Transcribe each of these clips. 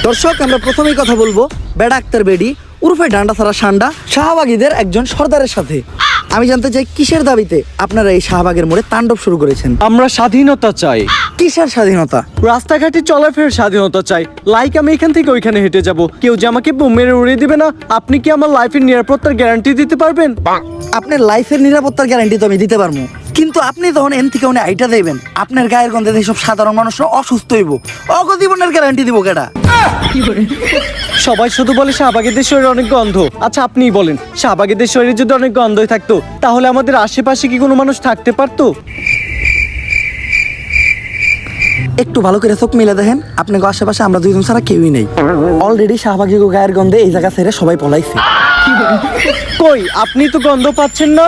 দর্শক, আমরা প্রথমেই কথা বলবো বেডা আক্তার বেডি উরফে ডান্ডা ছাড়া সান্ডা শাহবাগীদের একজন সর্দারের সাথে। আমি জানতে চাই কিসের দাবিতে আপনারা এই শাহবাগের মোড়ে তাণ্ডব শুরু করেছেন? আমরা স্বাধীনতা চাই, কিসের স্বাধীনতা? রাস্তাঘাটে চলাফেরার স্বাধীনতা চাই। লাইক আমি এখান থেকে ওইখানে হেঁটে যাব, কেউ যে আমাকে বোম মেরে উড়িয়ে দিবে না। আপনি কি আমার লাইফের নিরাপত্তার গ্যারান্টি দিতে পারবেন? আপনার লাইফের নিরাপত্তার গ্যারান্টি তো আমি দিতে পারবো, কিন্তু আপনি তখন এন থেকে উনি আইটা দেবেন আপনার গায়ের গন্ধে এইসব সাধারণ মানুষরা অসুস্থ হইব, অগজীবনের গ্যারান্টি দিব কেডা? সবাই শুধু বলে শাহবাগীদের শরীরে অনেক গন্ধ। আচ্ছা আপনিই বলেন, শাহবাগীদের শরীরে যদি অনেক গন্ধই থাকতো তাহলে আমাদের আশেপাশে কি কোনো মানুষ থাকতে পারতো? একটু ভালো করে চোখ মিলে দেখেন, আপনাকে আশেপাশে আমরা দুইজন ছাড়া কেউই নেই। অলরেডি শাহবাগী গায়ের গন্ধে এই জায়গা ছেড়ে সবাই পলাইছে। কই, আপনি তো গন্ধ পাচ্ছেন না?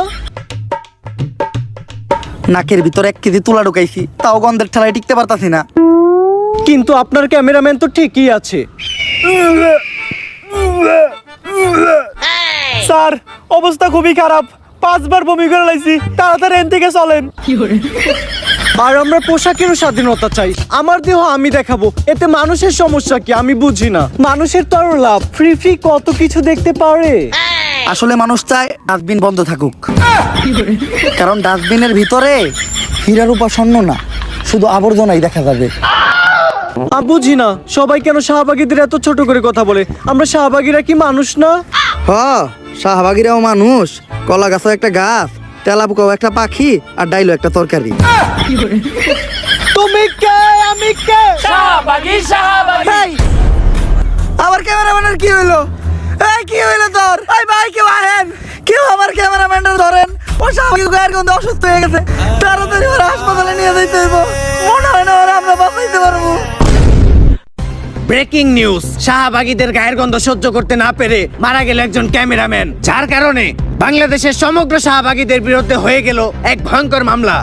নাকের ভিতর 1 কেজি তুলা ঢুকাইছি, তাও গন্ধের ঠেলায় টিকতে পারতাছি না। কিন্তু আপনার ক্যামেরাম্যান তো ঠিকই আছে। স্যার, অবস্থা খুবই খারাপ, 5 বার বমি করে লাইছি, তাড়াতাড়ি এখান থেকে চলেন। আর আমরা পোশাকেরও স্বাধীনতা চাই। আমার দেহ আমি দেখাবো, এতে মানুষের সমস্যা কি আমি বুঝি না। মানুষের তো আরো লাভ, ফ্রি ফ্রি কত কিছু দেখতে পারে। আসলে মানুষ চায় ডাস্টবিন বন্ধ থাকুক, কারণ ডাস্টবিনের ভিতরে হীরার রূপা স্বর্ণ না, শুধু আবর্জনাই দেখা যাবে। আমি বুঝি না সবাই কেন শাহবাগীদের এত ছোট করে কথা বলে। আমরা শাহবাগীরা কি মানুষ না? হ, শাহবাগীরাও মানুষ। কলা গাছও একটা গাছ, তেলাপোকাও একটা পাখি, আর ডাইলো একটা তরকারি। তুমি কে, আমি কে? এই, আমার ক্যামেরাম্যানের কি হইলো? এই কি হইলো তোর? এই ভাই, কেউ আহেন, কেউ আমার ক্যামেরাম্যানটা ধরেন। ও শাহবাগী গায়ের গন্ধে অসুস্থ হয়ে গেছে, তাড়াতাড়ি ওরা হাসপাতালে নিয়ে যেতে হইব। মনে হয় না ওরা আমরা বাঁচাইতে পারবো। ব্রেকিং নিউজ, শাহবাগীদের গায়ের গন্ধ সহ্য করতে না পেরে মারা গেল একজন ক্যামেরাম্যান, যার কারণে বাংলাদেশের সমগ্র শাহবাগীদের বিরুদ্ধে হয়ে গেল এক ভয়ঙ্কর মামলা।